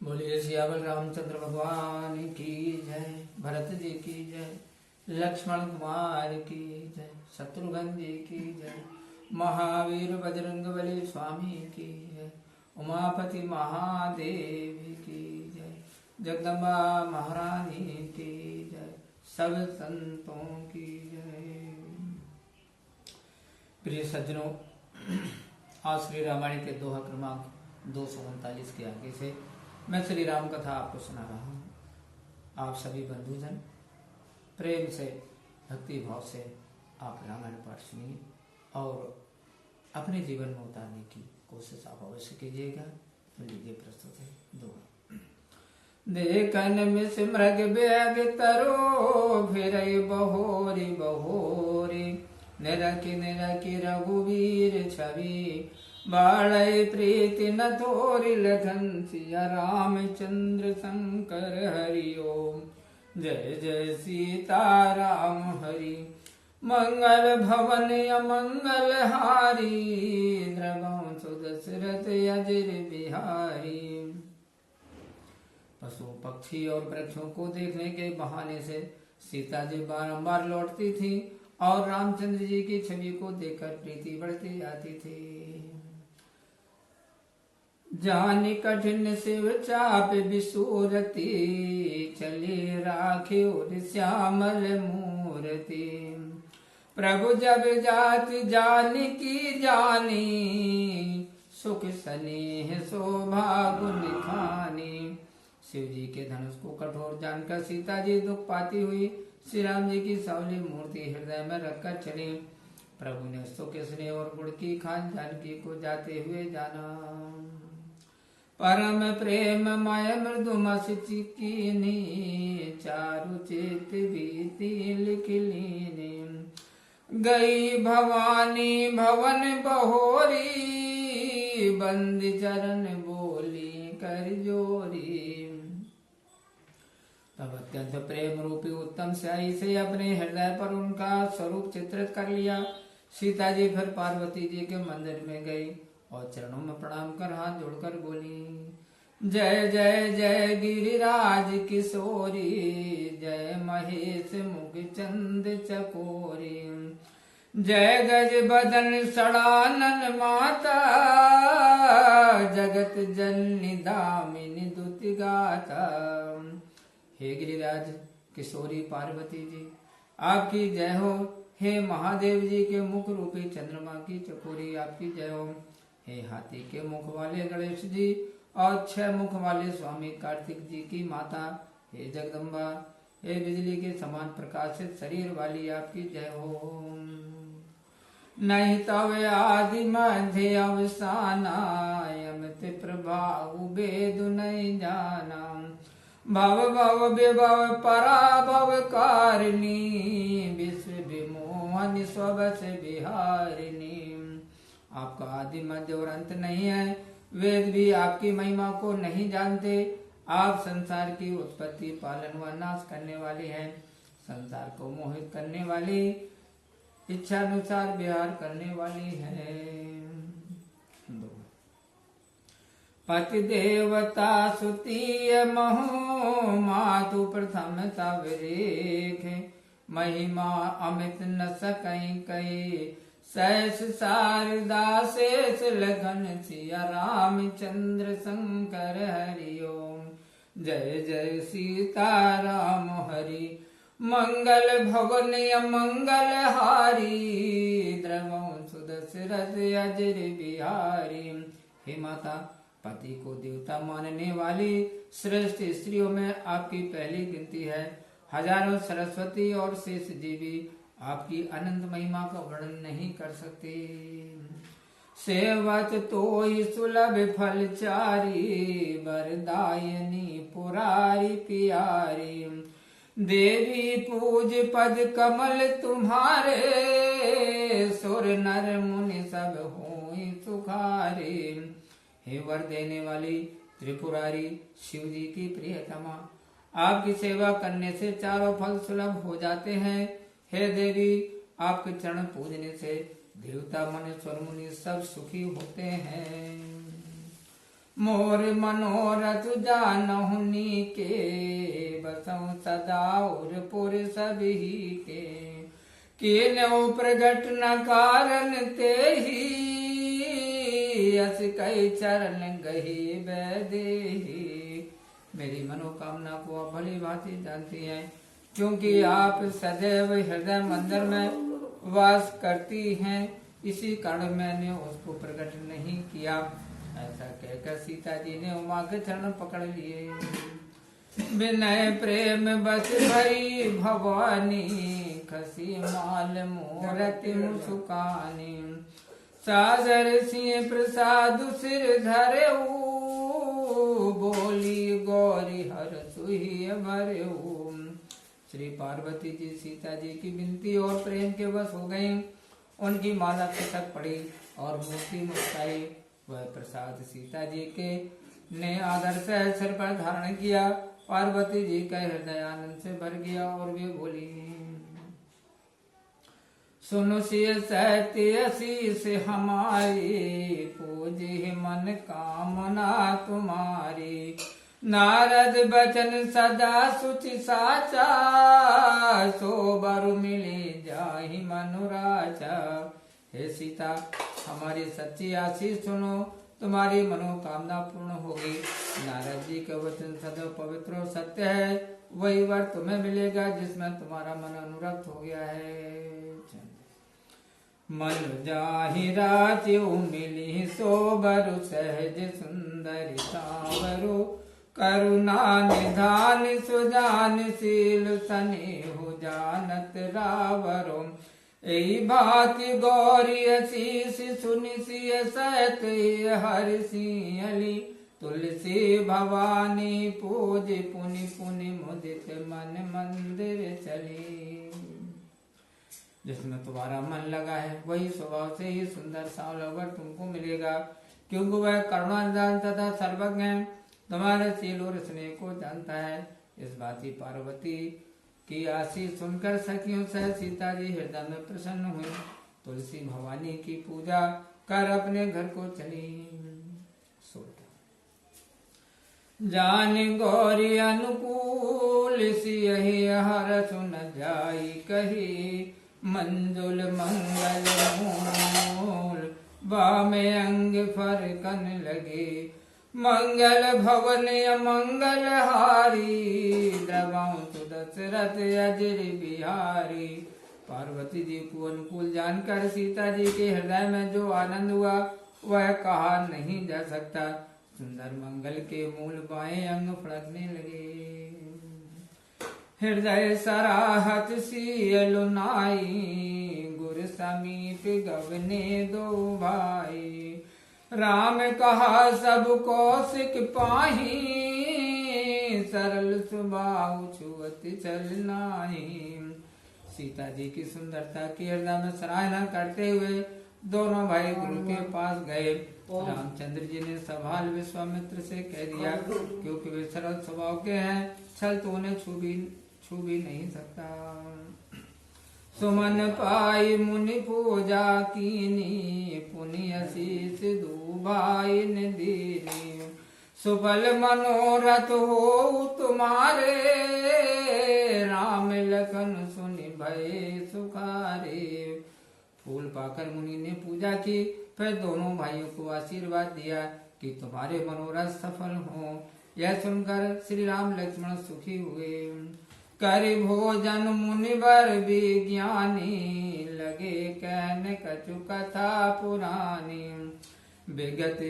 बोलिए सियावल रामचंद्र भगवान की जय, भरत जी की जय, लक्ष्मण कुमार की जय, शत्रुघ्न जी की जय, महावीर बजरंग बली स्वामी की जय, उमापति महादेव की जय, जगदम्बा महारानी की जय, सब संतों की जय। प्रिय सज्जनों, आज श्री रामायण के दोहा क्रमांक 239 के आगे से मैं श्री राम कथा आपको सुना रहा हूँ। आप सभी बंधुजन प्रेम से, भक्ति भाव से आप रामायण पाठ सुनिए और अपने जीवन में उतारने की कोशिश आप अवश्य कीजिएगा। तो लीजिए, प्रस्तुत है दोहा। देखन में सिमरग बेग तरो, फिर बहोरी बहोरी, निरखी निरखी रघुवीर छवि, बाढ़ प्रीति न थोरी, लखन सिया रामचंद्र शंकर हरि ओम। जय जय सीता राम हरि, मंगल भवन अमंगल हारी, द्रवं सुदशरथ अजर बिहारी। पशु पक्षी और वृक्षों को देखने के बहाने से सीता जी बारंबार लौटती थी और रामचंद्र जी की छवि को देखकर प्रीति बढ़ती जाती थी। जानी कठिन शिव चाप बिसूरती, चली राखी और श्यामल मूर्ति, प्रभु जब जाति जानी की जानी, सुख स्नेह शोभा गुण खानी। शिव जी के धनुष को कठोर जानकर सीता जी दुख पाती हुई श्री राम जी की सावली मूर्ति हृदय में रखकर चली। प्रभु ने सुख स्नेह और गुण की खान जानकी को जाते हुए जाना। परम प्रेम मय मृदु मसी कीनी, चारु चित बीती लिख लीनी, गई भवानी भवन बहोरी, बंद चरण बोली कर जोरी। तब अत्यंत प्रेम रूपी उत्तम स्याही से अपने हृदय पर उनका स्वरूप चित्रित कर लिया। सीता जी फिर पार्वती जी के मंदिर में गई और चरणों में प्रणाम कर हाथ जोड़कर बोली, जय जय जय गिरिराज किशोरी, जय महेश मुख चंद चकोरी, जय गज बदन सड़ानन माता, जगत जननी दामिनी दुति गाता। हे गिरिराज किशोरी पार्वती जी, आपकी जय हो। हे महादेव जी के मुख रूपी चंद्रमा की चकोरी, आपकी जय हो। हे हाथी के मुख वाले गणेश जी और 6 मुख वाले स्वामी कार्तिक जी की माता, हे जगदम्बा, हे बिजली के समान प्रकाशित शरीर वाली, आपकी जय हो। नहीं तव आदि मध्य अवसाना, अमित प्रभाव वेद नहीं जाना, भव भव विभव पराभव कारिणी, विश्व विमोहन स्वबस बिहारिणी। आपका आदि मध्य और अंत नहीं है, वेद भी आपकी महिमा को नहीं जानते। आप संसार की उत्पत्ति पालन व नाश करने वाले हैं, संसार को मोहित करने वाली, इच्छा अनुसार विहार करने वाली है। पति देवता सुतीय महो, मातु प्रथम तब रेख, महिमा अमित न सकई कई, सहस शारदा शेष लगन सिया रामचंद्र शंकर हरि ओम। जय जय सीता राम हरि, मंगल भवन मंगल हारी, द्रवं सुदशरथ अजर बिहारी। हे माता, पति को देवता मानने वाली श्रेष्ठ स्त्रियों में आपकी पहली गिनती है। हजारों सरस्वती और शेष देवी आपकी अनंत महिमा का वर्णन नहीं कर सकते। सेवत तो ही सुलभ फल चारी, वरदायनी पुरारी प्यारी, देवी पूज पद कमल तुम्हारे, सुर नर मुनि सब होई सुखारे। हे वर देने वाली त्रिपुरारी शिव जी की प्रियतमा, आपकी सेवा करने से चारों फल सुलभ हो जाते हैं। हे देवी, आपके चरण पूजने से देवता मनुष्य और मुनि सब सुखी होते हैं। मोर मनोरथ जानहुनी के, बसऊं सदा और पुर सभी के। कीन्हु प्रगट न कारण ते ही, अस कई चरण गही बैदेही। मेरी मनोकामना को आप भली भांति जानती हैं, क्योंकि आप सदैव हृदय मंदिर में वास करती हैं, इसी कारण मैंने उसको प्रकट नहीं किया। ऐसा कहकर सीता जी ने उमा के चरण पकड़ लिए। विनय प्रेम बस भई भवानी, खसी माल मोरति मुसुकानी। सादर सिंह प्रसाद सिर धरेऊ, बोली गौरी हर सुही भरेऊ। श्री पार्वती जी सीता जी की विनती और प्रेम के वश हो गईं। उनकी माला खिसक पड़ी और मूर्ति मुस्काई। वह प्रसाद सीता जी के ने आदर से सिर पर धारण किया। पार्वती जी का हृदय आनंद से भर गया और वे बोली, सुनो सिय सहते शीस हमारी, पूजे मन कामना तुम्हारी। नारद बचन सदा सुचि साचा, सो बरु मिले जाहि मनुराचा। हे सीता, हमारी सच्ची आशीष सुनो, तुम्हारी मनोकामना पूर्ण होगी। नारद जी का वचन सदैव पवित्र और सत्य है। वही वर तुम्हें मिलेगा जिसमें तुम्हारा मन अनुरक्त हो गया है। मन जाहि राज्यु मिली, सो बरु सहज सुंदरी सांवरो। करुणा निधान सुजान शील, स्नेहु जानत रावरो। एई भांति गौरी शीस सुनि सिय सहत, हर्षि अली। तुलसी भवानी पूज पुनि पुनि, मुदित मन मंदिर चली। जिसमें तुम्हारा मन लगा है वही स्वभाव से ही सुंदर सांवला तुमको मिलेगा, क्योंकि वह करुणानिधान तथा सर्वज्ञ है, तुम्हारे शील और स्नेह को जानता है। इस बात की पार्वती की आशीष सुनकर सखियों से सीता जी हृदय में प्रसन्न हुई। तुलसी भवानी की पूजा कर अपने घर को चली। जान गौरी अनुकूल, सियहि हर सुन जाई कही। मंजुल मंगल मूल, बामे अंग फरकन लगे। मंगल भवन मंगल हारी, द्रवाऊं तो दशरथ अजर बिहारी। पार्वती जी को अनुकूल जानकर सीता जी के हृदय में जो आनंद हुआ वह कहा नहीं जा सकता। सुंदर मंगल के मूल बाएं अंग फड़कने लगे। हृदय सराहत सियल नाई, गुर समीप गवने दो भाई। राम कहा सब कौशिक पाही, सरल स्वभाव छुअत चल नाही। सीता जी की सुंदरता की हृदय में सराहना करते हुए दोनों भाई गुरु के पास गए। रामचंद्र जी ने सवाल विश्वामित्र से कह दिया, क्योंकि वे सरल स्वभाव के हैं, छल तो उन्हें छू भी नहीं सकता। सुमन पाई मुनि पूजा कीनी, पुनि आशीष दुभाई दीनी। सुबल मनोरथ हो तुम्हारे, राम लखन सुनि भय सुखारे। फूल पाकर मुनि ने पूजा की, फिर दोनों भाइयों को आशीर्वाद दिया कि तुम्हारे मनोरथ सफल हो। यह सुनकर श्री राम लक्ष्मण सुखी हुए। कर भोजन मुनिवर विज्ञानी, लगे कहने कछु कथा पुरानी। विगत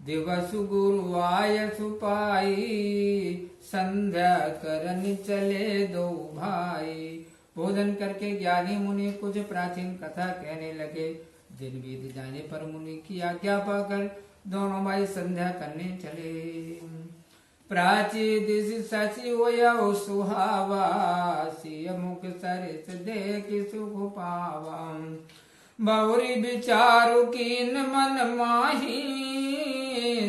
दिवस गुरु आय सुपाई, संध्या करन चले दो भाई। भोजन करके ज्ञानी मुनि कुछ प्राचीन कथा कहने लगे। दिन बीत जाने पर मुनि की आज्ञा पाकर दोनों भाई संध्या करने चले। प्राची दिश शशि हो सुहावा, सिय मुख सरिस देख सुख पावा। बहुरी विचारु कीन मन माही,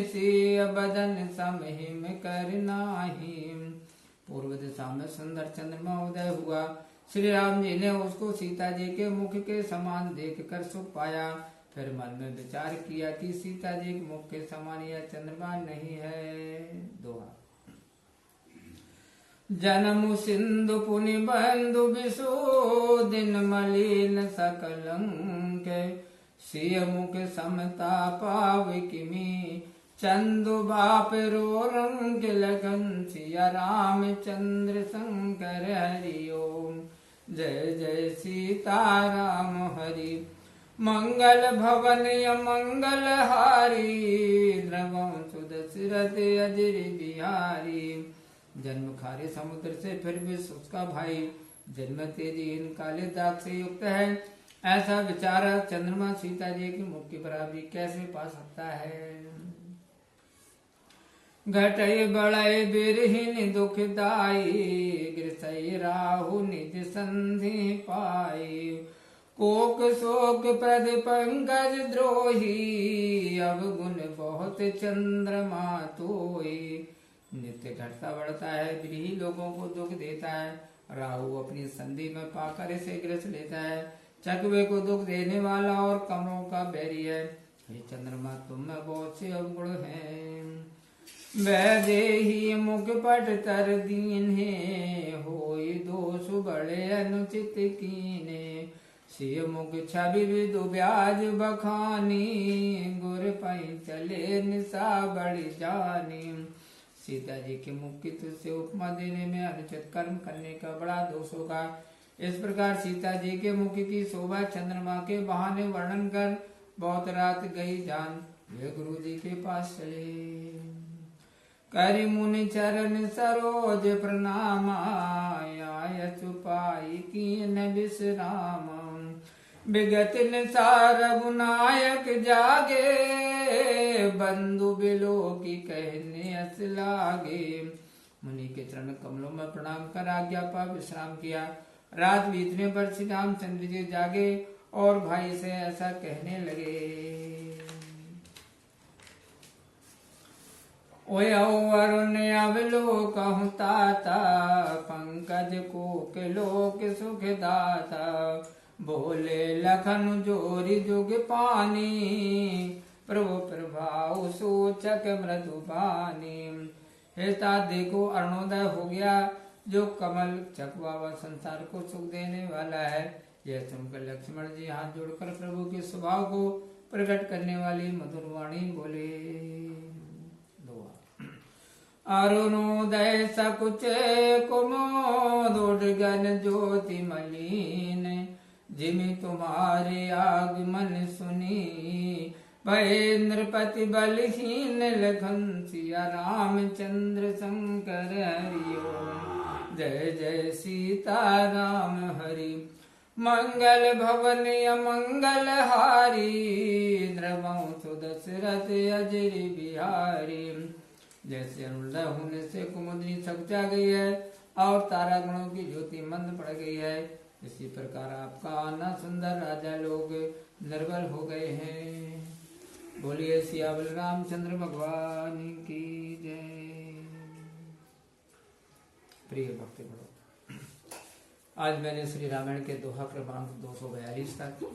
सिय बदन समहिम कर नाही। पूर्व दिशा में सुंदर चंद्रमा उदय हुआ। श्री राम जी ने उसको सीता जी के मुख के समान देखकर सुख पाया। फिर मन में विचार किया कि सीता जी के मुख के समान यह चंद्रमा नहीं है। दोहा। जन्म सिंधु पुनि बंधु विशो दिन मलिन सकलंक सिय मुख समता पाव किमी चंदु बाप रो रंग लगन सिया राम चंद्र शंकर हरि ओम। जय जय सीताराम हरि मंगल भवन मंगल हारी द्रवंशु दशरथ अजर बिहारी। जन्म खारे समुद्र से फिर भी उसका भाई जन्म तेजीहीन काले दाग से युक्त है। ऐसा विचारा चंद्रमा सीता जी की मुख की बराबरी कैसे पा सकता है। घटय बड़य बिरहिन दुखदाई गिरसई राहु निज संधि पाई। कोक शोक प्रद पंकज द्रोही अब गुण बहुत चंद्रमा तोई। नित्य घटता बढ़ता है, बिरही लोगों को दुख देता है। राहु अपनी संधि में पाकर इसे ग्रस लेता है। चकवे को दुख देने वाला और कमरों का बैरी है। हे चंद्रमा तुम में बहुत से अवगुण हैं। वैदेही मुख पट तर दीन है होई दोष बड़े अनुचित कीने। सिय मुख छवि विदु ब्याज बखानी गुर पई चले निशा बड़ी जानी। सीता जी के मुख की तुझसे उपमा देने में अनुचित कर्म करने का बड़ा दोष होगा। इस प्रकार सीता जी के मुख की शोभा चंद्रमा के बहाने वर्णन कर बहुत रात गई जान वे गुरु जी के पास चले। करि मुनि चरण सरोज प्रणाम आय चुपाई कीन विश्राम। विगत निसार गुनायक जागे बंधु बिलो की कहने अस लागे। मुनि के चरण कमलों में प्रणाम कर आज्ञा पा विश्राम किया। रात बीतने पर श्री रामचंद्र जी जागे और भाई से ऐसा कहने लगे। वरुण अवलोकहु ताता पंकज कोक लोक सुख दाता। बोले लखन जोरी जुग पानी प्रभु प्रभाव सूचक मृदुपानी। हे तात देखो अरुणोदय हो गया जो कमल चकवा व संसार को सुख देने वाला है। यह सुनकर लक्ष्मण जी हाथ जोड़कर प्रभु के स्वभाव को प्रकट करने वाली मधुर वाणी बोले। अरुणोदय सकुच कुमोद उडगन ज्योति मलिन। जिमि तुम्हारे आगमन सुनी भय नृपति बलहीन। लखन सिया रामचंद्र शंकर हरि ओम। जय जय सीताराम हरि मंगल भवन मंगल हारी द्रवंशु दशरथ अजर बिहारी। जैसे अरुणोदय होने से कुमुदनी थक जा गई है और तारा गणों की ज्योति मंद पड़ गई है, इसी प्रकार आपका आना सुंदर राजा लोग निर्बल हो गए हैं। बोलिए सियावल रामचंद्र भगवान की जय। प्रिय भक्ति बड़ो, आज मैंने श्री रामायण के दोहा क्रमांक 242 तक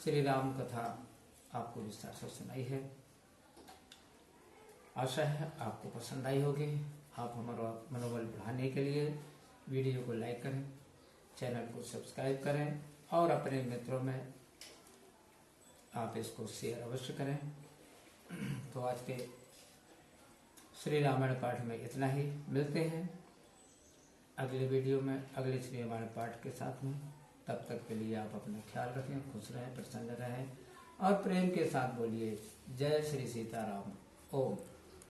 श्री राम कथा आपको विस्तार से सुनाई है। आशा है आपको पसंद आई होगी। आप हमारा मनोबल बढ़ाने के लिए वीडियो को लाइक करें, चैनल को सब्सक्राइब करें और अपने मित्रों में आप इसको शेयर अवश्य करें। तो आज के श्री रामायण पाठ में इतना ही। मिलते हैं अगले वीडियो में अगले श्री रामायण पाठ के साथ में। तब तक के लिए आप अपना ख्याल रखें, खुश रहें, प्रसन्न रहें और प्रेम के साथ बोलिए जय श्री सीताराम। ओम।